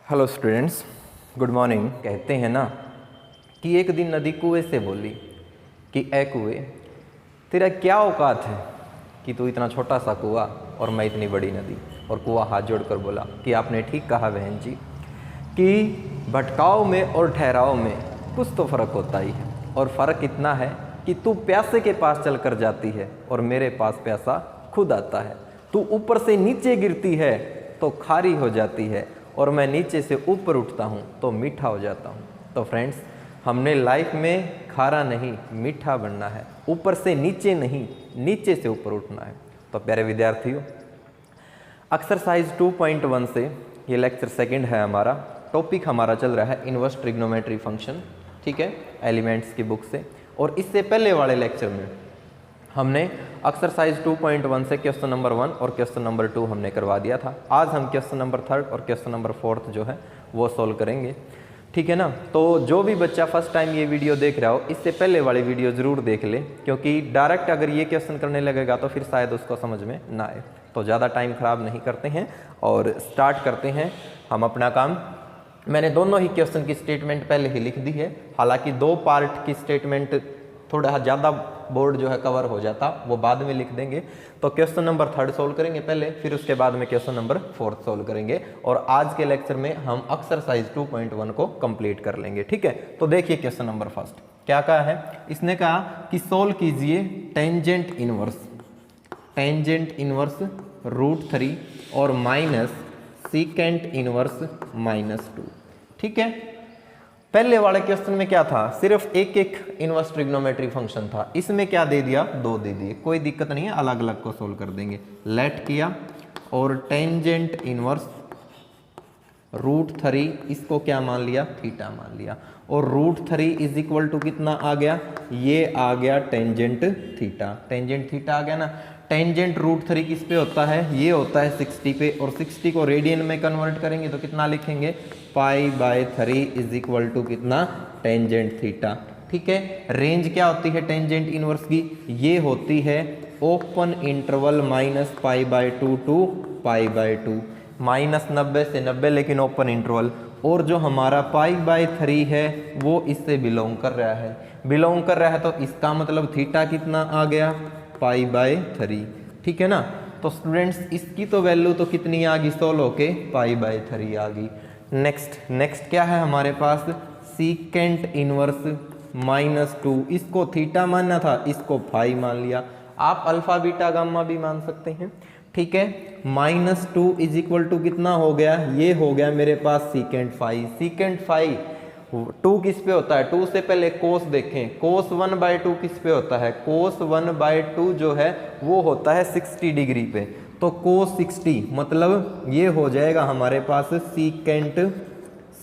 Hello students, good morning. कहते हैं ना कि एक दिन नदी कुएं से बोली कि ए कुएं, तेरा क्या औकात है कि तू इतना छोटा सा कुआं और मैं इतनी बड़ी नदी। और कुआं हाथ जोड़कर बोला कि आपने ठीक कहा बहन जी कि भटकाव में और ठहराव में कुछ तो फ़र्क होता ही है। और फ़र्क इतना है कि तू प्यासे के पास चल कर जाती है और मेरे पास प्यासा खुद आता है। तू ऊपर से नीचे गिरती है तो खारी हो जाती है और मैं नीचे से ऊपर उठता हूँ तो मीठा हो जाता हूँ। तो फ्रेंड्स, हमने लाइफ में खारा नहीं मीठा बनना है, ऊपर से नीचे नहीं नीचे से ऊपर उठना है। तो प्यारे विद्यार्थियों, एक्सरसाइज 2.1 से ये लेक्चर सेकंड है हमारा। टॉपिक हमारा चल रहा है इनवर्स ट्रिग्नोमेट्री फंक्शन, ठीक है, एलिमेंट्स की बुक से। और इससे पहले वाले लेक्चर में हमने एक्सरसाइज 2.1 से क्वेश्चन नंबर 1 और क्वेश्चन नंबर 2 हमने करवा दिया था। आज हम क्वेश्चन नंबर 3 और क्वेश्चन नंबर 4 जो है वो सोल्व करेंगे, ठीक है ना। तो जो भी बच्चा फर्स्ट टाइम ये वीडियो देख रहा हो, इससे पहले वाली वीडियो ज़रूर देख ले, क्योंकि डायरेक्ट अगर ये क्वेश्चन करने लगेगा तो फिर शायद उसको समझ में ना आए। तो ज़्यादा टाइम ख़राब नहीं करते हैं और स्टार्ट करते हैं हम अपना काम। मैंने दोनों ही क्वेश्चन की स्टेटमेंट पहले ही लिख दी है, हालांकि 2 पार्ट की स्टेटमेंट थोड़ा ज़्यादा बोर्ड जो है कवर हो जाता, वो बाद में लिख देंगे। तो क्वेश्चन नंबर 3 सोल्व करेंगे पहले, फिर उसके बाद में क्वेश्चन नंबर 4 सोल्व करेंगे। और आज के लेक्चर में हम एक्सरसाइज 2.1 को कंप्लीट कर लेंगे, ठीक है। तो देखिए क्वेश्चन नंबर फर्स्ट क्या कहा है। इसने कहा कि सोल्व कीजिए टेंजेंट इनवर्स √3 और माइनस सीकेंट इनवर्स -2, ठीक है। पहले वाले क्वेश्चन में क्या था, सिर्फ एक एक इनवर्स ट्रिग्नोमेट्री फंक्शन था। इसमें क्या दे दिया, 2 दे दिए, कोई दिक्कत नहीं है, अलग अलग को सोल्व कर देंगे। लेट किया और टेंजेंट इनवर्स √3, इसको क्या मान लिया, थीटा मान लिया। और √3 इज इक्वल टू कितना आ गया, ये आ गया टेंजेंट थीटा। टेंजेंट थीटा आ गया ना। टेंजेंट √3 किस पे होता है, ये होता है 60 पे। और 60 को रेडियन में कन्वर्ट करेंगे तो कितना लिखेंगे, π/3 इज इक्वल टू कितना, टेंजेंट थीटा, ठीक है। रेंज क्या होती है टेंजेंट इनवर्स की, ये होती है ओपन इंटरवल -π/2 टू π/2, -90 से 90, लेकिन ओपन इंटरवल। और जो हमारा π/3 है वो इससे बिलोंग कर रहा है, तो इसका मतलब थीटा कितना आ गया, π/3, ठीक है ना। तो स्टूडेंट्स, इसकी तो वैल्यू तो कितनी आ गई, 16 के π/3 आ गई। नेक्स्ट क्या है हमारे पास, सीकेंट इनवर्स -2, इसको थीटा मानना था, इसको फाई मान लिया। आप अल्फा बीटा गामा भी मान सकते हैं, ठीक है। -2 इज इक्वल टू कितना हो गया, ये हो गया मेरे पास सीकेंट फाई। सीकेंट फाई 2 किस पे होता है, 2 से पहले कोस देखें, कोस 1/2 किस पे होता है, कोस 1/2 जो है वो होता है 60 डिग्री पे। तो कोस 60 मतलब ये हो जाएगा हमारे पास सीकेंट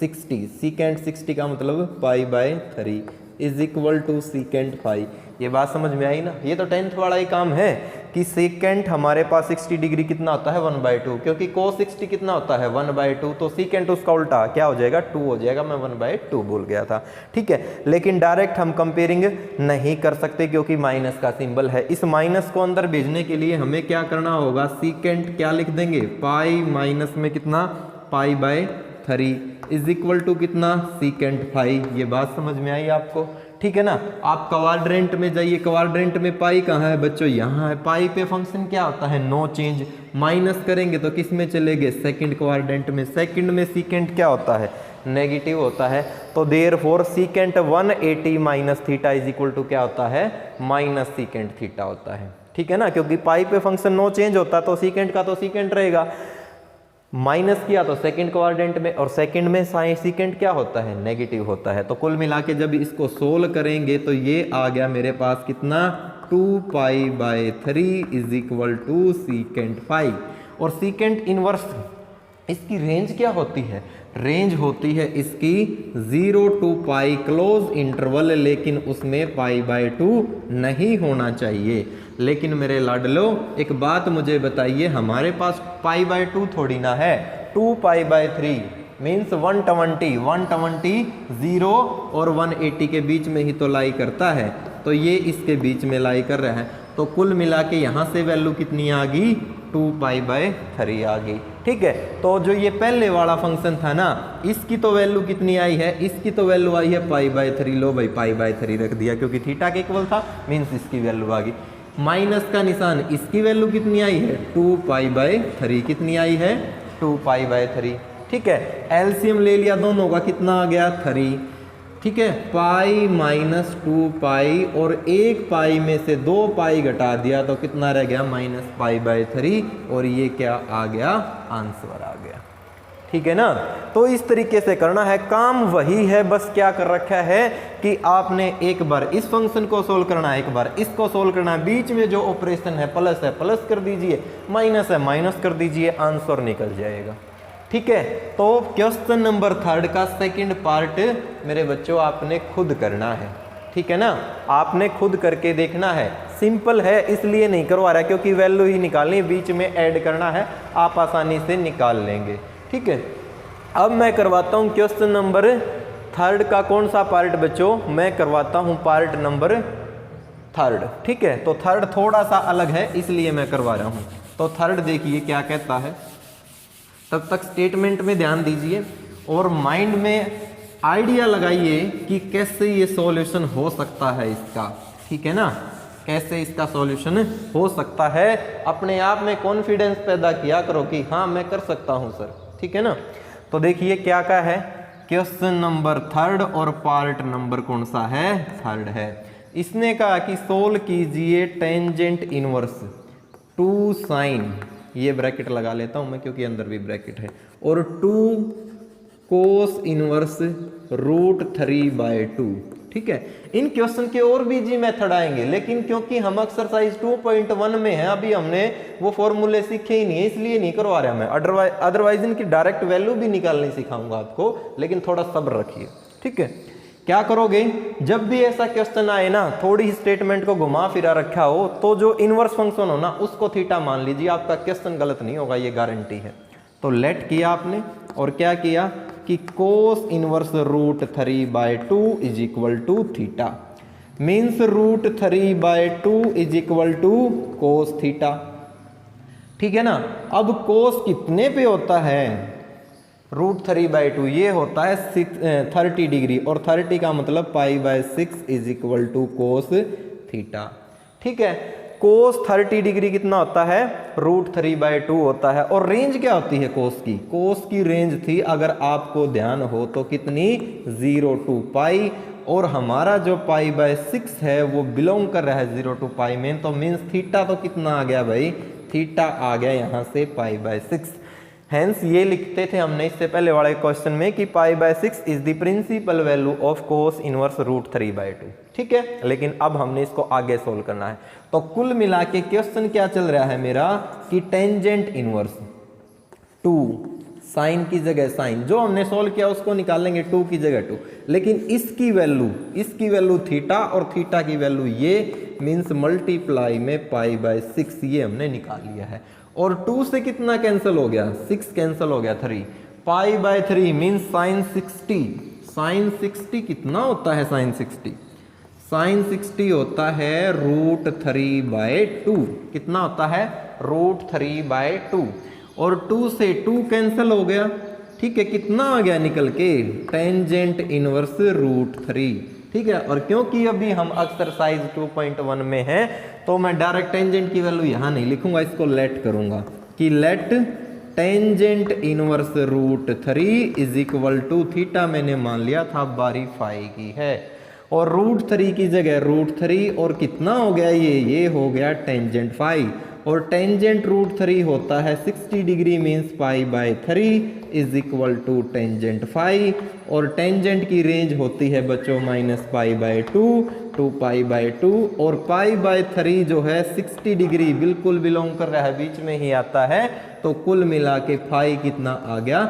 60 का मतलब π/3 is equal to secant phi. ये बात समझ में आई ना। ये तो 10th वाला ही काम है कि सीकेंट हमारे पास 60 डिग्री कितना होता है, 1/2, क्योंकि कोस 60 कितना होता है, 1/2, तो सीकेंट उसका उल्टा क्या हो जाएगा, 2 हो जाएगा। मैं 1/2 भूल गया था, ठीक है। लेकिन डायरेक्ट हम कंपेयरिंग नहीं कर सकते क्योंकि माइनस का सिंबल है। इस माइनस को अंदर भेजने के लिए हमें क्या करना होगा, सीकेंट क्या लिख देंगे, पाई माइनस में कितना, π/3 इज इक्वल टू कितना, सीकेंट फाई। ये बात समझ में आई आपको, ठीक है ना। आप क्वाड्रेंट में जाइए, क्वाड्रेंट में पाई कहाँ है बच्चों, यहाँ है। पाई पे फंक्शन क्या होता है, नो चेंज। माइनस करेंगे तो किस में चलेंगे, सेकंड क्वाड्रेंट में। सेकंड में सीकेंट क्या होता है, नेगेटिव होता है। तो therefore secant 180 minus theta is equal to क्या होता है, माइनस सीकेंट थीटा होता है, ठीक है ना। क्योंकि पाई पे फंक्शन नो चेंज होता है तो सीकेंट का तो सीकेंट रहेगा। माइनस किया तो सेकंड क्वाड्रेंट में, और सेकंड में सीकेंट क्या होता है, नेगेटिव होता है। तो कुल मिला के जब इसको सोल्व करेंगे तो ये आ गया मेरे पास कितना, 2π/3 is equal to secant phi. और सीकेंट इनवर्स, इसकी रेंज क्या होती है, रेंज होती है इसकी 0 to π क्लोज इंटरवल, लेकिन उसमें π/2 नहीं होना चाहिए। लेकिन मेरे लाडलो, एक बात मुझे बताइए, हमारे पास π/2 थोड़ी ना है, 2π/3 मीन्स 120 0 और 180 के बीच में ही तो लाई करता है, तो ये इसके बीच में लाई कर रहा है। तो कुल मिला के यहाँ से वैल्यू कितनी आ गई, 2π/3 आ गई, ठीक है। तो जो ये पहले वाला फंक्शन था ना, इसकी तो वैल्यू कितनी आई है, इसकी तो वैल्यू आई है π/3। लो भाई π/3 रख दिया क्योंकि थीटा के इक्वल था, मीन्स इसकी वैल्यू आ गई। माइनस का निशान, इसकी वैल्यू कितनी आई है 2π/3। कितनी आई है 2π/3। ठीक है, एलसीएम ले लिया दोनों का, कितना आ गया 3। ठीक है, π-2π और एक पाई में से 2 पाई घटा दिया तो कितना रह गया -π/3 और ये क्या आ गया आंसर आ गया। ठीक है ना। तो इस तरीके से करना है, काम वही है, बस क्या कर रखा है कि आपने एक बार इस फंक्शन को सोल्व करना है, एक बार इसको सोल्व करना है, बीच में जो ऑपरेशन है प्लस कर दीजिए, माइनस है माइनस कर दीजिए, आंसर निकल जाएगा। ठीक है, तो क्वेश्चन नंबर 3 का सेकंड पार्ट मेरे बच्चों आपने खुद करना है। ठीक है ना, आपने खुद करके देखना है। सिंपल है इसलिए नहीं करवा रहा क्योंकि वैल्यू ही निकालनी, बीच में ऐड करना है, आप आसानी से निकाल लेंगे। ठीक है, अब मैं करवाता हूँ क्वेश्चन नंबर 3 का कौन सा पार्ट बच्चों, मैं करवाता हूँ पार्ट नंबर 3। ठीक है, तो 3 थोड़ा सा अलग है इसलिए मैं करवा रहा हूँ। तो 3 देखिए क्या कहता है, तब तक स्टेटमेंट में ध्यान दीजिए और माइंड में आइडिया लगाइए कि कैसे ये सॉल्यूशन हो सकता है इसका। ठीक है ना, कैसे इसका सॉल्यूशन हो सकता है, अपने आप में कॉन्फिडेंस पैदा किया करो कि हाँ मैं कर सकता हूँ सर। ठीक है ना, तो देखिए क्या क्या है, क्वेश्चन नंबर 3 और पार्ट नंबर कौन सा है 3 है। इसने कहा कि सोल्व कीजिए टेंजेंट इनवर्स 2 साइन, ये ब्रैकेट लगा लेता हूं मैं क्योंकि अंदर भी ब्रैकेट है, और 2 कोस इनवर्स √3/2। ठीक है, इन क्वेश्चन के और भी जी मेथड आएंगे, लेकिन क्योंकि हम एक्सरसाइज 2.1 में है, अभी हमने वो फॉर्मूले सीखे ही नहीं है, इसलिए नहीं करवा रहा मैं। अदरवाइज इनकी डायरेक्ट वैल्यू भी निकालनी सिखाऊंगा आपको, लेकिन थोड़ा सब्र रखिए। ठीक है, क्या करोगे, जब भी ऐसा क्वेश्चन आए ना, थोड़ी स्टेटमेंट को घुमा फिरा रखा हो, तो जो इनवर्स फंक्शन हो ना उसको थीटा मान लीजिए, आपका क्वेश्चन गलत नहीं होगा, ये गारंटी है। तो लेट किया आपने और क्या किया कि cos inverse √3/2 is equal to theta, means √3/2 is equal to cos theta. ठीक है ना, अब कोस कितने पे होता है, √3/2 ये होता है 30 डिग्री, और 30 का मतलब π/6 is equal to cos theta. ठीक है, कोस 30 डिग्री कितना होता है √3/2 होता है। और रेंज क्या होती है कोस की, कोस की रेंज थी अगर आपको ध्यान हो तो कितनी 0 to π, और हमारा जो π/6 है वो बिलोंग कर रहा है 0 to π में, तो मीन्स थीटा तो कितना आ गया भाई, थीटा आ गया यहाँ से π/6। हेंस ये लिखते थे हमने इससे पहले वाले क्वेश्चन में कि π/6 is the principal value of cos inverse √3/2। ठीक है, लेकिन अब हमने इसको आगे सोल्व करना है। तो कुल मिला के क्वेश्चन क्या चल रहा है मेरा कि टेंजेंट इनवर्स 2, साइन की जगह साइन, जो हमने सोल्व किया उसको निकालेंगे 2 की जगह 2, लेकिन इसकी वैल्यू थीटा और थीटा की वैल्यू ये, मीन्स मल्टीप्लाई में π/6, ये हमने निकाल लिया है। और 2 से कितना कैंसिल हो गया, 6 कैंसिल हो गया, 3 π/3 मीन्स साइन 60। साइन 60 कितना होता है, साइन 60 होता है √3/2। कितना होता है √3/2, और 2 से 2 कैंसिल हो गया। ठीक है, कितना आ गया निकल के, टेंजेंट इनवर्स √3। ठीक है, और क्योंकि अभी हम एक्सरसाइज 2.1 में हैं तो मैं डायरेक्ट टेंजेंट की वैल्यू यहाँ नहीं लिखूंगा, इसको लेट करूंगा कि let tangent inverse √3 is equal to theta, मैंने मान लिया था बारी फाई की है, और √3 की जगह √3, और कितना हो गया ये हो गया टेंजेंट फाई, और टेंजेंट √3 होता है 60 degree, means π/3 is equal to tangent phi, और टेंजेंट की रेंज होती है बच्चों -π/2 to π/2, और π/3 जो है 60 डिग्री बिल्कुल बिलोंग कर रहा है, बीच में ही आता है, तो कुल मिला के फाई कितना आ गया,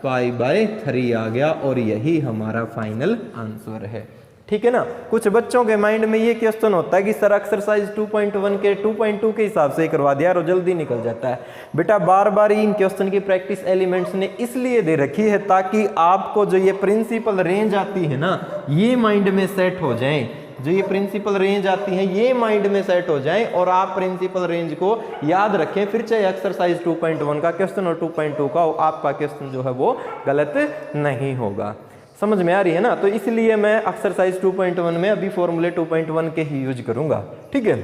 π/3 आ गया, और यही हमारा फाइनल आंसर है। ठीक है ना, कुछ बच्चों के माइंड में ये क्वेश्चन होता है कि सर एक्सरसाइज 2.1 के 2.2 के हिसाब से करवा दिया और जल्दी निकल जाता है। बेटा बार बार इन क्वेश्चन की प्रैक्टिस एलिमेंट्स ने इसलिए दे रखी है ताकि आपको जो ये प्रिंसिपल रेंज आती है ना, ये माइंड में सेट हो जाए जो ये प्रिंसिपल रेंज आती है ये माइंड में सेट हो जाए और आप प्रिंसिपल रेंज को याद रखें, फिर चाहे एक्सरसाइज 2.1 का क्वेश्चन और 2.2 का आपका क्वेश्चन जो है वो गलत नहीं होगा। समझ में आ रही है ना? तो इसलिए मैं एक्सरसाइज 2.1 में अभी फॉर्मूले 2.1 के ही यूज करूंगा। ठीक है,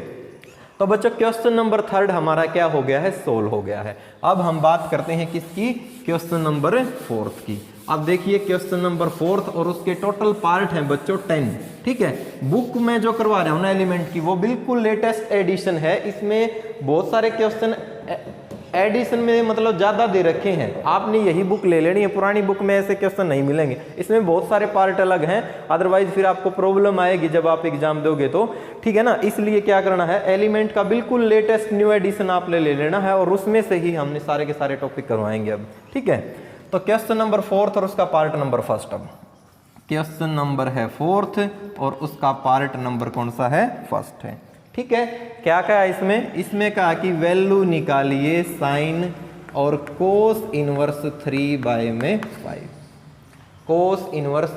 तो बच्चों क्वेश्चन नंबर 3 हमारा क्या हो गया है, सोल्व हो गया है। अब हम बात करते हैं किसकी, क्वेश्चन नंबर 4 की। अब देखिए क्वेश्चन नंबर 4 और उसके टोटल पार्ट हैं बच्चों 10। ठीक है, बुक में जो करवा रहा हूं ना एलिमेंट की वो बिल्कुल लेटेस्ट एडिशन है। इसमें बहुत सारे क्वेश्चन एडिशन में मतलब ज़्यादा दे रखे हैं, आपने यही बुक ले लेनी है, पुरानी बुक में ऐसे क्वेश्चन नहीं मिलेंगे। इसमें बहुत सारे पार्ट अलग हैं, अदरवाइज फिर आपको प्रॉब्लम आएगी जब आप एग्जाम दोगे तो। ठीक है ना, इसलिए क्या करना है, एलिमेंट का बिल्कुल लेटेस्ट न्यू एडिशन आपने ले लेना है और उसमें से ही हमने सारे के सारे टॉपिक करवाएंगे अब। ठीक है, तो क्वेश्चन नंबर 4 और उसका पार्ट नंबर 1। अब क्वेश्चन नंबर है 4 और उसका पार्ट नंबर कौन सा है, 1 है। ठीक है, क्या कहा इसमें, इसमें कहा कि वैल्यू निकालिए साइन और कोस इनवर्स 3/5, कोस इनवर्स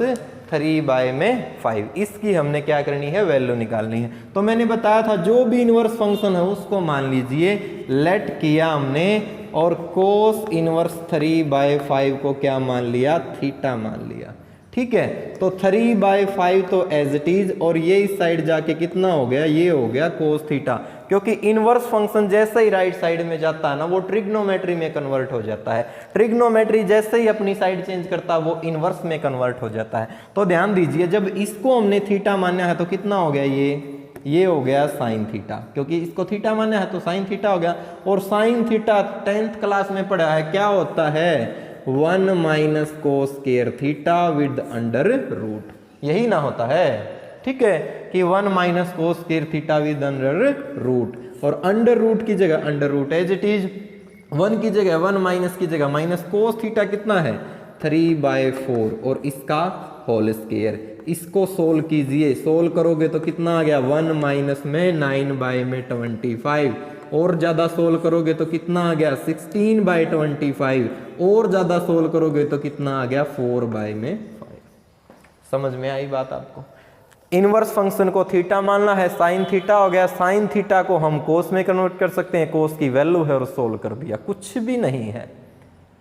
3/5, इसकी हमने क्या करनी है, वैल्यू निकालनी है। तो मैंने बताया था जो भी इनवर्स फंक्शन है उसको मान लीजिए लेट किया हमने और कोस इनवर्स 3/5 को क्या मान लिया, थीटा मान लिया। ठीक है, तो 3/5 तो एज इट इज, और ये इस साइड जाके कितना हो गया, ये हो गया कोस थीटा, क्योंकि इनवर्स फंक्शन जैसे ही राइट साइड में जाता है ना वो ट्रिग्नोमेट्री में कन्वर्ट हो जाता है। ट्रिग्नोमेट्री जैसे ही अपनी साइड चेंज करता है वो इनवर्स में कन्वर्ट हो जाता है। तो ध्यान दीजिए, जब इसको हमने थीटा माना है तो कितना हो गया, ये हो गया साइन थीटा, क्योंकि इसको थीटा माना है तो साइन थीटा हो गया। और साइन थीटा 10th क्लास में पढ़ा है, क्या होता है, 1 minus cos square theta with under root, यही ना होता है। ठीक है, कि 1 minus cos square theta with under root, और अंडर रूट की जगह under root as it is, 1 की जगह 1 माइनस की जगह माइनस कोस थीटा कितना है 3/4 और इसका होल स्क्वायर। इसको सोल्व कीजिए, सोल्व करोगे तो कितना आ गया, 1 माइनस में 9/25, और ज़्यादा सोल्व करोगे तो कितना आ गया 16/25, और ज़्यादा सोल्व करोगे तो कितना आ गया 4/5। समझ में आई बात आपको? इनवर्स फंक्शन को थीटा मानना है, साइन थीटा हो गया, साइन थीटा को हम कोस में कन्वर्ट कर सकते हैं, कोस की वैल्यू है और सोल्व कर दिया, कुछ भी नहीं है।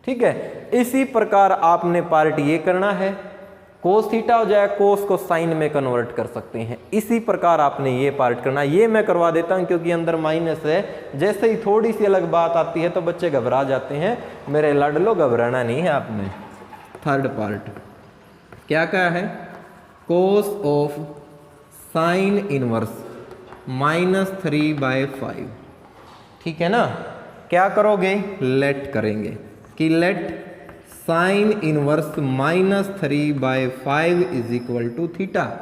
ठीक है, इसी प्रकार आपने पार्ट ये करना है, कोस थीटा हो जाए, कोस को साइन में कन्वर्ट कर सकते हैं। इसी प्रकार आपने ये पार्ट करना, ये मैं करवा देता हूँ क्योंकि अंदर माइनस है, जैसे ही थोड़ी सी अलग बात आती है तो बच्चे घबरा जाते हैं। मेरे लाडलो घबराना नहीं है आपने। 3rd पार्ट क्या कहा है, कोस ऑफ साइन इनवर्स -3/5। ठीक है ना, क्या करोगे, लेट करेंगे कि let sine inverse -3/5 is equal to theta,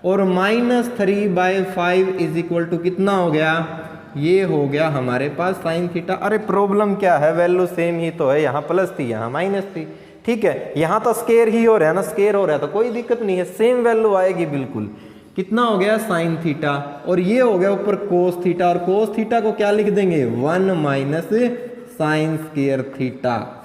और -3/5 इज इक्वल टू कितना हो गया, ये हो गया हमारे पास साइन थीटा। अरे प्रॉब्लम क्या है, वैल्यू सेम ही तो है, यहाँ प्लस थी यहाँ माइनस थी। ठीक है, यहाँ तो स्केयर ही हो रहा है ना, स्केयर हो रहा है तो कोई दिक्कत नहीं है, सेम वैल्यू आएगी बिल्कुल। कितना हो गया साइन थीटा, और ये हो गया ऊपर कोस थीटा, और कोस थीटा को क्या लिख देंगे, 1 minus sine square theta,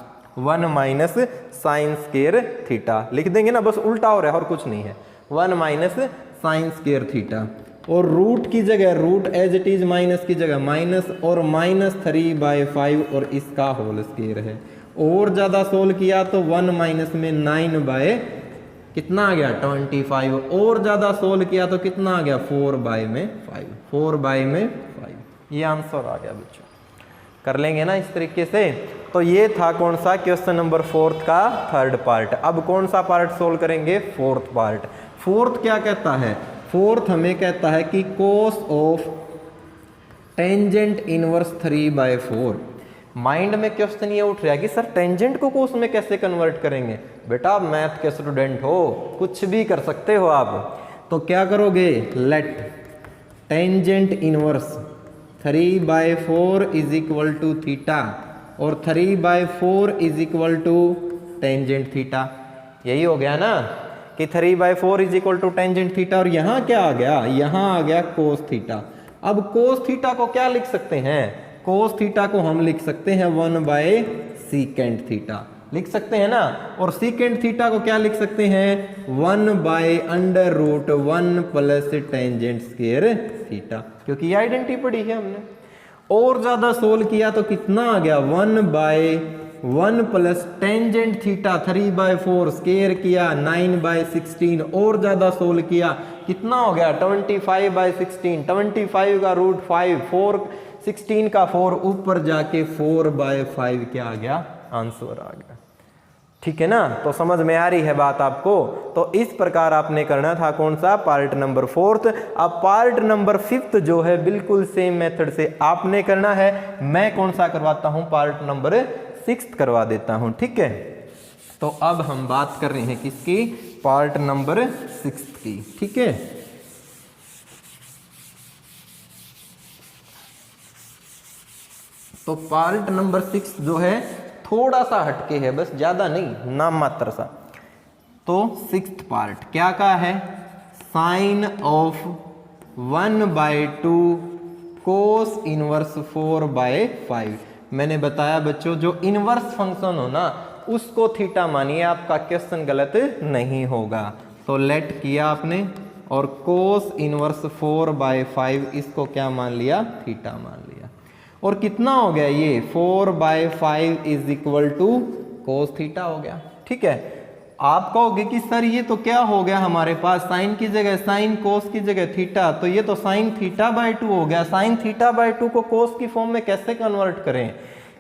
1 minus sine square theta लिख देंगे ना, बस उल्टा हो रहा है और कुछ नहीं है, 1 माइनस साइन स्क्वायर थीटा, और रूट की जगह root as it is, minus की जगह माइनस, और -3/5 और इसका होल स्क्वायर है। और ज़्यादा सोल्व किया तो 1 माइनस में 9 कितना आ गया 25, और ज़्यादा सोल्व किया तो कितना आ गया 4/5, 4/5। ये आंसर आ गया बच्चों, कर लेंगे ना इस तरीके से। तो ये था कौन सा, क्वेश्चन नंबर 4 का 3rd पार्ट। अब कौन सा पार्ट सोल्व करेंगे, 4th पार्ट। 4th क्या कहता है, 4th हमें कहता है कि cos of tangent inverse 3/4। Mind में क्वेश्चन ये उठ रहा है कि सर टेंजेंट को कोस में कैसे कन्वर्ट करेंगे। बेटा आप मैथ के स्टूडेंट हो, कुछ भी कर सकते हो आप। तो क्या करोगे, let tangent inverse 3/4 is equal to theta, और 3/4 is equal to tangent theta. यही हो गया ना कि 3/4 is equal to tangent theta, और यहाँ क्या आ गया, यहाँ आ गया कोस थीटा। अब कोस थीटा को क्या लिख सकते हैं, कोस थीटा को हम लिख सकते हैं 1/सेकेंड थीटा, लिख सकते हैं ना। और सीकेंट थीटा को क्या लिख सकते हैं, 1/√1 प्लस टेंजेंट स्क्वायर थीटा, क्योंकि ये आइडेंटिटी पढ़ी है हमने। और ज्यादा सोल्व किया तो कितना आ गया, 1/1 प्लस टेंजेंट थीटा 3/4 स्क्वायर किया 9/16। और ज्यादा सोल्व किया कितना हो गया, 25/16। 25 का √5, 4 16 का 4 ऊपर जाके 4/5 क्या आ गया, आंसर आ गया। ठीक है ना, तो समझ में आ रही है बात आपको। तो इस प्रकार आपने करना था कौन सा, पार्ट नंबर 4। अब पार्ट नंबर 5 जो है बिल्कुल सेम मेथड से आपने करना है। मैं कौन सा करवाता हूं, पार्ट नंबर 6 करवा देता हूं। ठीक है, तो अब हम बात कर रहे हैं किसकी, पार्ट नंबर 6 की। ठीक है, तो पार्ट नंबर 6 जो है थोड़ा सा हटके है, बस ज्यादा नहीं, नाम मात्र सा। तो 6th पार्ट क्या का है, साइन ऑफ 1/2 कोस इनवर्स 4/5। मैंने बताया बच्चों, जो इनवर्स फंक्शन हो ना उसको थीटा मानिए, आपका क्वेश्चन गलत नहीं होगा। तो लेट किया आपने, और कोस इनवर्स 4/5 इसको क्या मान लिया, थीटा मान लिया। और कितना हो गया ये, 4/5 is equal to cos theta हो गया। ठीक है, आप कहोगे कि सर ये तो क्या हो गया, हमारे पास साइन की जगह साइन, कोस की जगह थीटा, तो ये तो साइन θ/2 हो गया। साइन θ/2 को कोस की फॉर्म में कैसे कन्वर्ट करें,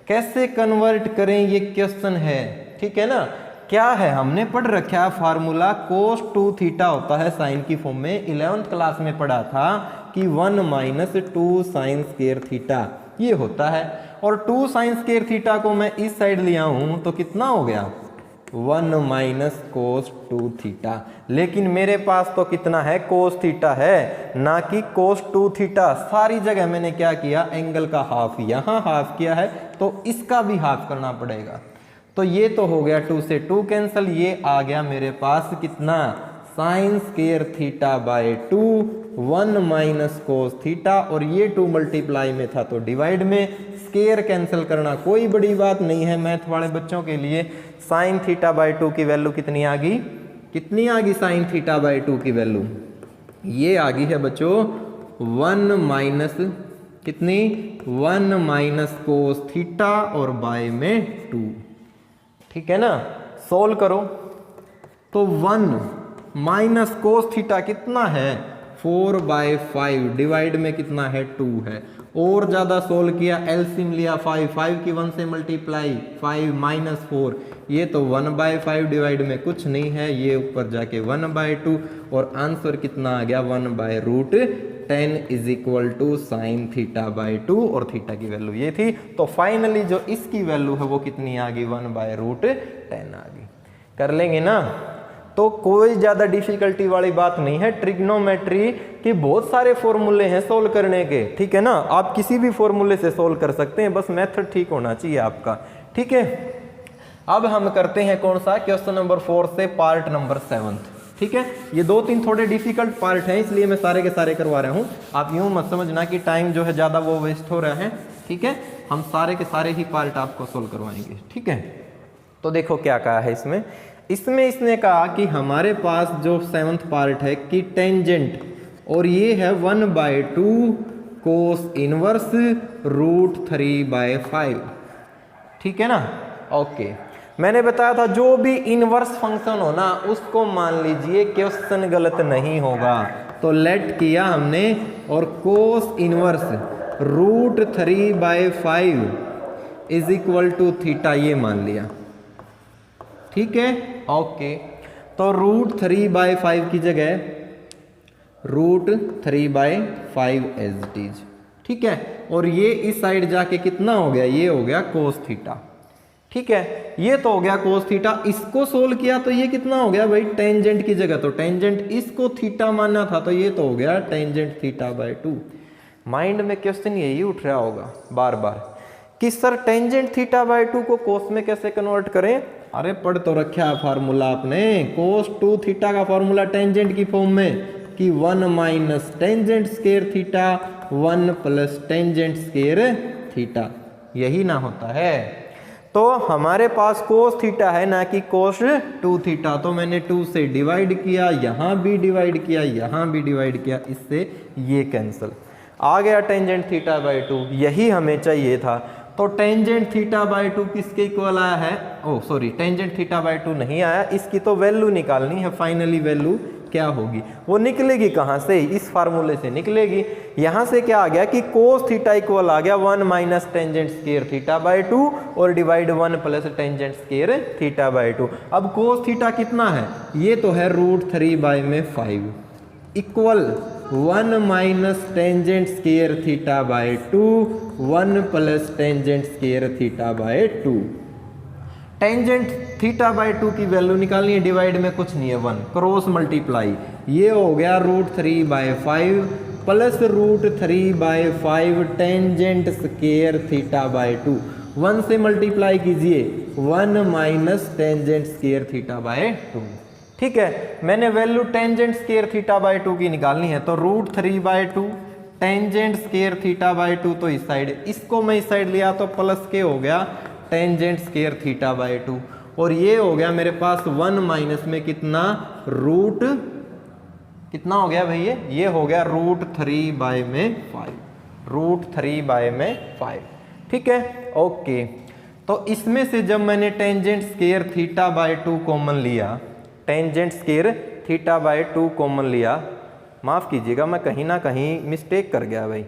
कैसे कन्वर्ट करें, ये क्वेश्चन है। ठीक है ना, क्या है, हमने पढ़ रखा है फार्मूला, cos 2θ होता है साइन की फॉर्म में, 11th क्लास में पढ़ा था कि 1 - 2 sin स्क्वायर थीटा ये होता है। और 2 sin स्क्वायर थीटा को मैं इस साइड लिया हूं तो कितना हो गया, 1 - cos 2θ। लेकिन मेरे पास तो कितना है, cos थीटा है, ना कि cos 2θ। सारी जगह मैंने क्या किया, एंगल का हाफ, यहां हाफ किया है तो इसका भी हाफ करना पड़ेगा। तो ये तो हो गया 2 से 2 कैंसल, ये आ गया मेरे पास कितना, साइन स्क्वायर θ/2 1 - cos थीटा। और ये 2 मल्टीप्लाई में था तो डिवाइड में, स्क्वायर कैंसिल करना कोई बड़ी बात नहीं है मैथ वाले बच्चों के लिए। साइन θ/2 की वैल्यू कितनी आ गई, कितनी आ गई साइन θ/2 की वैल्यू, ये आ गई है बच्चों 1 माइनस कितनी, 1 - cos थीटा और बाय में 2। ठीक है ना, सोल्व करो तो 1 - cos थीटा कितना है, 4/5 डिवाइड में कितना है, 2 है। और ज्यादा सोल्व किया, एलसीएम लिया 5 की 1 से मल्टीप्लाई, 5 - 4, ये तो 1/5 डिवाइड में कुछ नहीं है, ये ऊपर जाके 1/2। और आंसर कितना आ गया, 1/√10 इज इक्वल टू साइन θ/2। और थीटा की वैल्यू ये थी। तो फाइनली जो इसकी वैल्यू है वो कितनी आ गई, 1/√10 आ गई। कर लेंगे ना, तो कोई ज्यादा डिफिकल्टी वाली बात नहीं है। ट्रिग्नोमेट्री के बहुत सारे फॉर्मूले हैं सोल्व करने के। ठीक है ना, आप किसी भी फॉर्मूले से सोल्व कर सकते हैं, बस मेथड ठीक होना चाहिए आपका। ठीक है, अब हम करते हैं कौन सा, क्वेश्चन नंबर 4 से पार्ट नंबर 7। ठीक है, ये 2-3 थोड़े डिफिकल्ट पार्ट हैं, इसलिए मैं सारे के सारे करवा रहा हूं। आप यूं मत समझना कि टाइम जो है ज्यादा वो वेस्ट हो रहा है। ठीक है, हम सारे के सारे ही पार्ट आपको सोल्व करवाएंगे। ठीक है, तो देखो क्या कहा है इसमें इसने कहा कि हमारे पास जो 7th पार्ट है कि टेंजेंट, और ये है 1/2 कोस इनवर्स √3/5। ठीक है ना, ओके। मैंने बताया था जो भी इनवर्स फंक्शन हो ना उसको मान लीजिए क्वेश्चन गलत नहीं होगा। तो लेट किया हमने, और cos inverse √3/5 is equal to theta ये मान लिया। ठीक है, ओके। तो √3/5 की जगह √3/5 एज इट इज। ठीक है, और ये इस साइड जाके कितना हो गया, ये हो गया कोस थीटा। ठीक है, ये तो हो गया कोस थीटा। इसको सोल्व किया तो ये कितना हो गया भाई, टेंजेंट की जगह तो टेंजेंट इसको थीटा मानना था, तो ये तो हो गया टेंजेंट θ/2। माइंड में क्वेश्चन यही उठ रहा होगा बार बार कि सर टेंजेंट θ/2 को कोस में कैसे कन्वर्ट करें। अरे पढ़ तो रखा है फार्मूला आपने, cos 2θ का फार्मूला टेंजेंट की फॉर्म में कि 1 - tangent square theta 1 + tangent square theta, यही ना होता है। तो हमारे पास कोस थीटा है ना कि कोस 2 थीटा, तो मैंने 2 से डिवाइड किया, यहाँ भी डिवाइड किया, यहाँ भी डिवाइड किया, इससे ये कैंसिल आ गया टेंजेंट थीटा बाई 2, यही हमें चाहिए था। तो टेंजेंट थीटा बाई 2 किसके इक्वल आया है, oh sorry tangent theta by 2 नहीं आया, इसकी तो वैल्यू निकालनी है, फाइनली वैल्यू क्या होगी, वो निकलेगी कहाँ से, इस फार्मूले से निकलेगी। यहाँ से क्या आ गया कि कोस थीटा इक्वल आ गया 1 minus tangent square theta by 2 और divide 1 plus tangent square theta by 2। अब कोस थीटा कितना है, ये तो है √3 बाई में 5 equal 1 minus tangent square theta by 2 1 plus tangent square theta by 2। Tangent theta by 2 की वैल्यू निकालनी है, डिवाइड में कुछ नहीं है 1, क्रॉस मल्टीप्लाई, ये हो गया √3 by 5 plus √3 by 5 tangent square theta by 2, 1 से मल्टीप्लाई कीजिए 1 minus tangent square theta by 2। ठीक है, मैंने value tangent square theta by 2 की निकालनी है, तो √3 by 2 tangent square theta by 2, तो इस साइड, इसको मैं इस साइड लिया तो प्लस के हो गया टेंजेंट स्केयर थीटा बाई 2, और ये हो गया मेरे पास 1 माइनस में कितना रूट, कितना हो गया भैया, ये हो गया √3 बाई में 5, √3 बाई में 5। ठीक है, ओके। तो इसमें से जब मैंने tangent square theta by 2 common लिया, tangent square theta by 2 common लिया, माफ़ कीजिएगा मैं कहीं ना कहीं मिस्टेक कर गया भाई,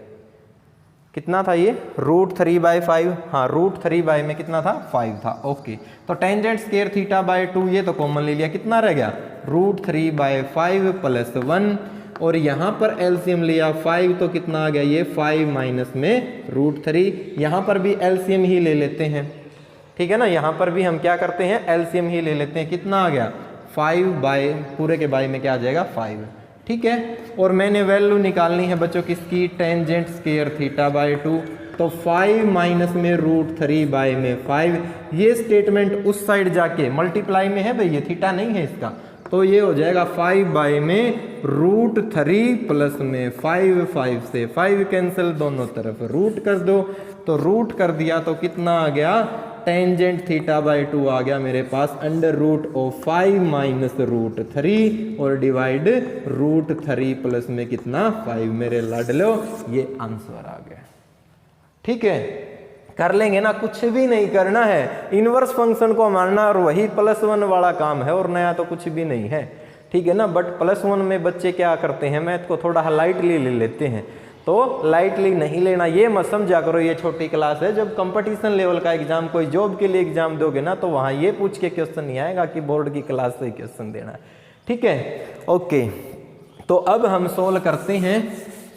कितना था ये √3 बाई 5, हाँ √3 बाई में कितना था 5 था, ओके। तो टेंजेंट स्केयर थीटा बाई 2 ये तो कॉमन ले लिया, कितना रह गया √3 बाई 5 प्लस 1, और यहाँ पर एलसीएम लिया 5 तो कितना आ गया ये 5 माइनस में √3, यहाँ पर भी एलसीएम ही ले लेते हैं, ठीक है ना, यहाँ पर भी हम क्या करते हैं एलसीएम ही ले लेते हैं, कितना आ गया 5 बाई पूरे के बाई में क्या आ जाएगा 5। ठीक है, और मैंने वैल्यू निकालनी है बच्चों किसकी, टेंजेंट स्केयर थीटा बाई 2, तो 5 माइनस में √3 बाई में 5, ये स्टेटमेंट उस साइड जाके मल्टीप्लाई में है भाई, ये थीटा नहीं है इसका, तो ये हो जाएगा 5 बाई में √3 प्लस में 5, 5 से 5 कैंसिल, दोनों तरफ रूट कर दो, तो रूट कर दिया तो कितना आ गया टेंजेंट थीटा बाई 2 आ गया मेरे पास √5 माइनस √3 और डिवाइड √3 प्लस में कितना 5, मेरे लाडलो ये आंसर आ गया। ठीक है, कर लेंगे ना, कुछ भी नहीं करना है, इनवर्स फंक्शन को मानना और वही +1 वाला काम है, और नया तो कुछ भी नहीं है। ठीक है ना, बट +1 में बच्चे क्या करते हैं, मैथ को थोड़ा लाइटली ले लेते हैं, तो लाइटली नहीं लेना, ये मत समझा करो ये छोटी क्लास है। जब कंपटीशन लेवल का एग्जाम, कोई जॉब के लिए एग्जाम दोगे ना, तो वहाँ ये पूछ के क्वेश्चन नहीं आएगा कि बोर्ड की क्लास से क्वेश्चन देना है। ठीक है, ओके। तो अब हम सोल्व करते हैं,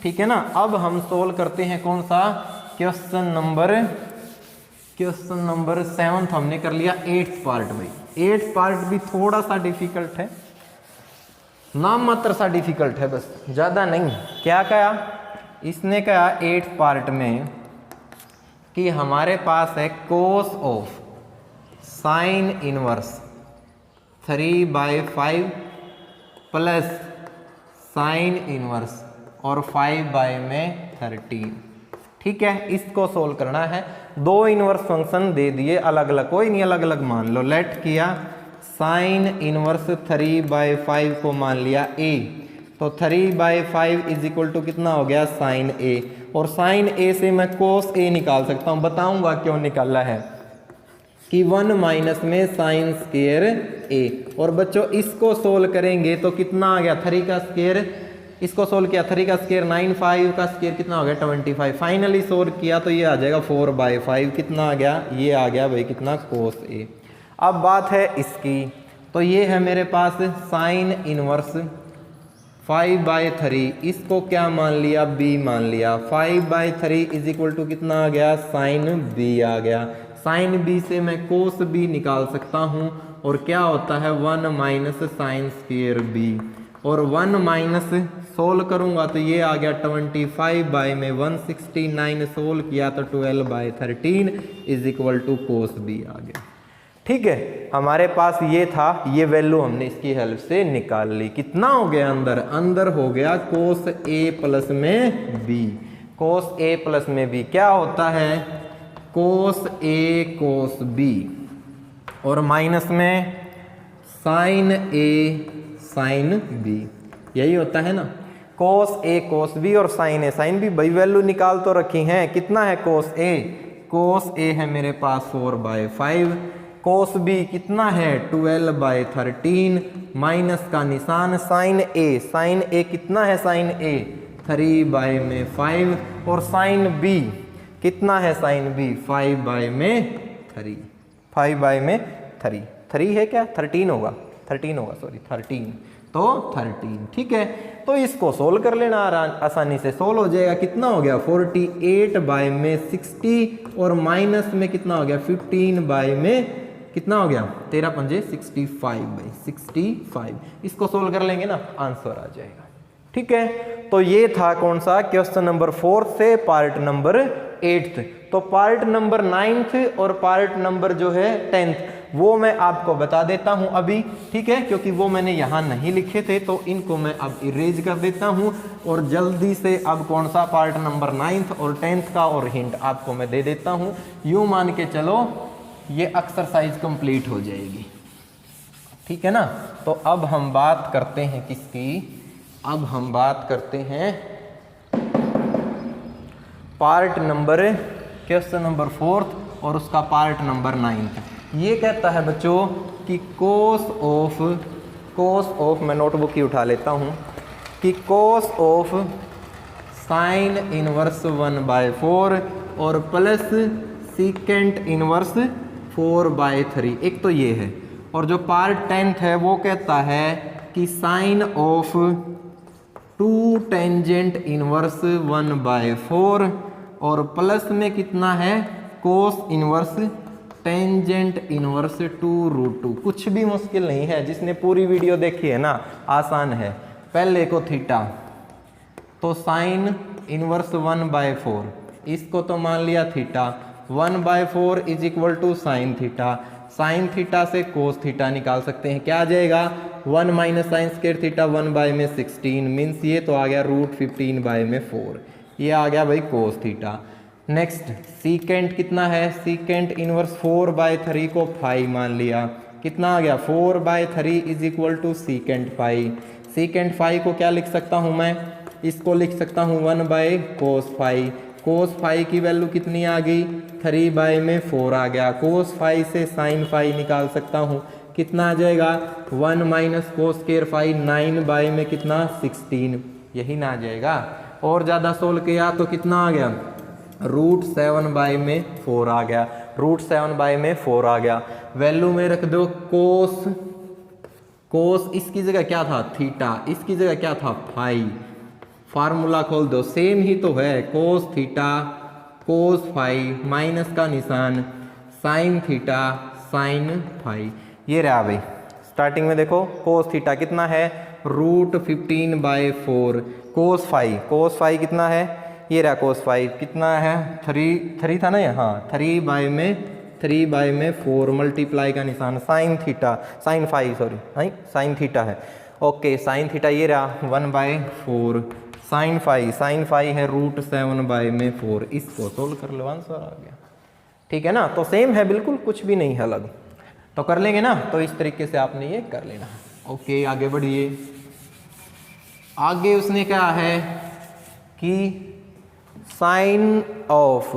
ठीक है ना, अब हम सोल्व करते हैं कौन सा क्वेश्चन नंबर 7 हमने कर लिया 8th पार्ट। भाई 8th पार्ट भी थोड़ा सा डिफिकल्ट है, नाम मात्र सा डिफिकल्ट है, बस ज़्यादा नहीं। क्या कहा इसने, कहा 8th पार्ट में कि हमारे पास है cos of sine inverse 3 by 5 plus sine inverse और 5 बाई में 13। ठीक है, इसको सोल्व करना है। दो इनवर्स फंक्शन दे दिए अलग अलग, कोई नहीं अलग अलग मान लो। लेट किया साइन इनवर्स 3 बाई 5 को मान लिया a, तो 3 बाई 5 इज इक्वल टू कितना हो गया साइन a, और साइन a से मैं कोस a निकाल सकता हूँ। बताऊंगा क्यों निकाला है कि 1 माइनस में साइन स्क्वायर a। और बच्चों इसको सोल्व करेंगे तो कितना आ गया 3 का स्क्वायर, इसको सोल्व किया 3 का स्क्वायर 9, 5 का स्क्वायर कितना हो गया 25। फाइनली सोल्व किया तो ये आ जाएगा 4 बाई 5, कितना आ गया ये आ गया भाई कितना कोस a। अब बात है इसकी, तो ये है मेरे पास साइन इनवर्स 5 बाई 3, इसको क्या मान लिया b मान लिया। 5 बाई 3 इज इक्वल टू कितना आ गया साइन b आ गया। साइन b से मैं कोस b निकाल सकता हूँ, और क्या होता है 1 माइनस साइन स्क्वायर b, और 1 माइनस सोल्व करूँगा तो ये आ गया 25 बाई में 169, सोल्व किया तो 12 by 13 is equal to cos b आ गया। ठीक है, हमारे पास ये था, ये वैल्यू हमने इसकी हेल्प से निकाल ली। कितना हो गया अंदर हो गया कोस a प्लस में b। कोस a प्लस में b क्या होता है कोस ए कोस बी और माइनस में साइन ए साइन बी, यही होता है ना। कोस ए कोस बी और साइन ए साइन बी, भाई वैल्यू निकाल तो रखी हैं। कितना है कोस ए? कोस ए है मेरे पास 4/5, कोस बी कितना है 12/13, माइनस का निशान, साइन ए कितना है साइन ए 3/5 और साइन बी कितना है साइन बी 5/3, 5/3, 3 है क्या 13 होगा, 13 होगा सॉरी 13, तो 13 ठीक है। तो इसको सोल्व कर लेना आसानी से, सोल्व हो जाएगा। कितना हो गया 48/60 और माइनस में कितना हो गया 15 कितना हो गया 13 पंजे 65/65, इसको सोल्व कर लेंगे ना आंसर आ जाएगा। ठीक है, तो ये था कौन सा क्वेश्चन नंबर 4 से पार्ट नंबर 8। तो पार्ट नंबर 9 और पार्ट नंबर जो है 10 वो मैं आपको बता देता हूं अभी, ठीक है, क्योंकि वो मैंने यहां नहीं लिखे थे, तो इनको मैं अब इरेज कर देता हूं और जल्दी से अब कौन सा पार्ट नंबर 9 और 10 का और हिंट आपको मैं दे देता हूं। यूं मान के चलो ये एक्सरसाइज कंप्लीट हो जाएगी, ठीक है ना। तो अब हम बात करते हैं किसकी, अब हम बात करते हैं पार्ट नंबर क्वेश्चन नंबर 4 और उसका पार्ट नंबर 9। ये कहता है बच्चों कि कोस ऑफ मैं नोटबुक ही उठा लेता हूँ कि कोस ऑफ साइन इनवर्स 1/4 और प्लस सीकेंट इनवर्स 4/3, एक तो ये है। और जो पार्ट 10 है वो कहता है कि साइन ऑफ 2 टेंजेंट इनवर्स 1/4 और प्लस में कितना है कोस इनवर्स टेंजेंट इनवर्स 2√2। कुछ भी मुश्किल नहीं है, जिसने पूरी वीडियो देखी है ना आसान है। पहले को थीटा, तो साइन इनवर्स 1/4, इसको तो मान लिया theta, 1/4 is equal to sine theta, sine theta से कोस थीटा निकाल सकते हैं। क्या आ जाएगा 1 minus sine square theta 1/16 means ये तो आ गया √15/4, ये आ गया भाई कोस थीटा। नेक्स्ट सीकेंट कितना है, सीकेंट इनवर्स 4/3 को फाई मान लिया, कितना आ गया 4/3 is equal to secant phi. Secant phi को क्या लिख सकता हूँ मैं, इसको लिख सकता हूँ 1/कोस फाई। कोस फाई की वैल्यू कितनी आ गई 3/4 आ गया। कोस फाई से साइन फाई निकाल सकता हूँ, कितना आ जाएगा 1 माइनस कोस स्क्वायर फाई 9 में कितना 16, यही ना आ जाएगा। और ज़्यादा सोल्व किया तो कितना आ गया √7/4 आ गया, √7/4 आ गया। वैल्यू में रख दो कोस इसकी जगह क्या था थीटा, इसकी जगह क्या था फाई, फार्मूला खोल दो, सेम ही तो है cos theta cos phi minus का निशान साइन थीटा साइन फाई, ये रहा भाई। स्टार्टिंग में देखो कोस थीटा कितना है √15/4, कोस फाई कितना है, ये रहा कोस फाई कितना है 3 था ना ये, हाँ 3/4 मल्टीप्लाई का निशान sine theta sine phi sorry sine theta है, ओके साइन थीटा ये रहा 1/4 साइन फाई है √7/4, इसको सोल्व कर लो आंसर आ गया। ठीक है ना, तो सेम है बिल्कुल, कुछ भी नहीं है अलग, तो कर लेंगे ना। तो इस तरीके से आपने ये कर लेना। ओके आगे बढ़िए। आगे उसने क्या है कि साइन ऑफ,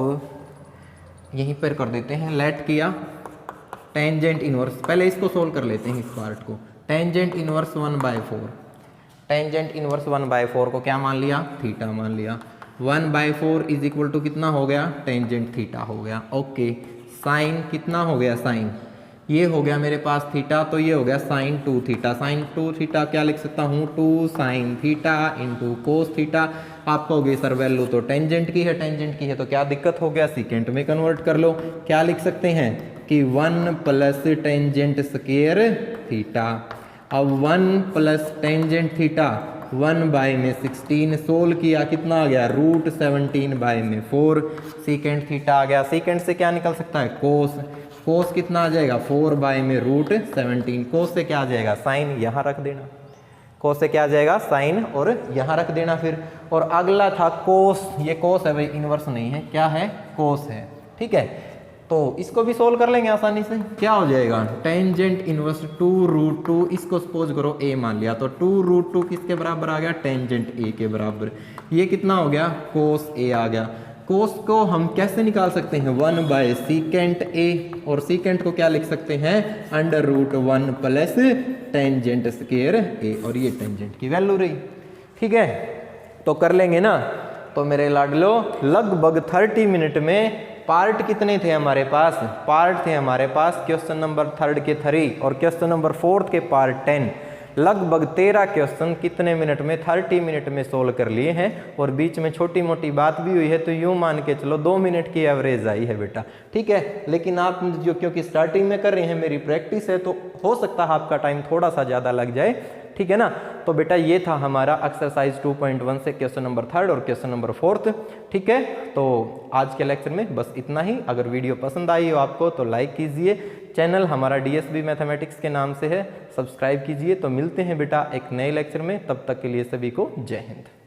यहीं पर कर देते हैं लेट किया टेंजेंट इनवर्स, पहले इसको सोल्व कर लेते हैं इस पार्ट को। टेंजेंट इनवर्स 1/4, टेंजेंट इनवर्स 1/4 को क्या मान लिया थीटा मान लिया, 1/4 इज इक्वल टू कितना हो गया टेंजेंट थीटा हो गया। ओके साइन कितना हो गया साइन, ये हो गया मेरे पास थीटा, तो ये हो गया साइन 2 थीटा। साइन 2 थीटा क्या लिख सकता हूँ 2 sine theta into cos theta. आप कहोगे सर वैल्यू तो टेंजेंट की है, टेंजेंट की है तो क्या दिक्कत हो गया सीकेंट में कन्वर्ट कर लो। क्या लिख सकते हैं कि 1 प्लस टेंजेंट स्क्वायर थीटा। अब 1 प्लस टेंजेंट थीटा 1/16 सोल्व किया कितना आ गया √17/4 सीकेंट थीटा आ गया। सीकेंट से क्या निकल सकता है कोस, कोस कितना आ जाएगा 4/√17, कोस से क्या आ जाएगा साइन, यहाँ रख देना, कोस से क्या आ जाएगा साइन और यहाँ रख देना फिर। और अगला था कोस, ये कोस है भाई इनवर्स नहीं है, क्या है कोस है, ठीक है, तो इसको भी सोल्व कर लेंगे आसानी से। क्या हो जाएगा, टेंजेंट इनवर्स 2√2, इसको सपोज करो a मान लिया, तो 2√2 किसके बराबर आ गया, टेंजेंट a के बराबर। ये कितना हो गया, कोस a आ गया। कोस को हम कैसे निकाल सकते हैं, 1/सीकेंट a, और सीकेंट को क्या लिख सकते हैं, √1 प्लस टेंजेंट स्क्वायर a, और ये टेंजेंट की वैल्यू रही। ठीक है, तो कर लेंगे ना। तो मेरे लाडलो लगभग 30 मिनट में पार्ट कितने थे हमारे पास, पार्ट थे हमारे पास क्वेश्चन नंबर 3 के 3 और क्वेश्चन नंबर 4 के पार्ट 10। लगभग 13 क्वेश्चन कितने मिनट में, 30 मिनट में सोल्व कर लिए हैं, और बीच में छोटी मोटी बात भी हुई है, तो यूँ मान के चलो 2 मिनट की एवरेज आई है बेटा। ठीक है, लेकिन आप जो क्योंकि स्टार्टिंग में कर रहे हैं, मेरी प्रैक्टिस है, तो हो सकता है आपका टाइम थोड़ा सा ज़्यादा लग जाए। ठीक है ना। तो बेटा ये था हमारा एक्सरसाइज 2.1 से क्वेश्चन नंबर 3 और क्वेश्चन नंबर 4। ठीक है, तो आज के लेक्चर में बस इतना ही। अगर वीडियो पसंद आई हो आपको तो लाइक कीजिए, चैनल हमारा DSB मैथमेटिक्स के नाम से है, सब्सक्राइब कीजिए। तो मिलते हैं बेटा एक नए लेक्चर में, तब तक के लिए सभी को जय हिंद।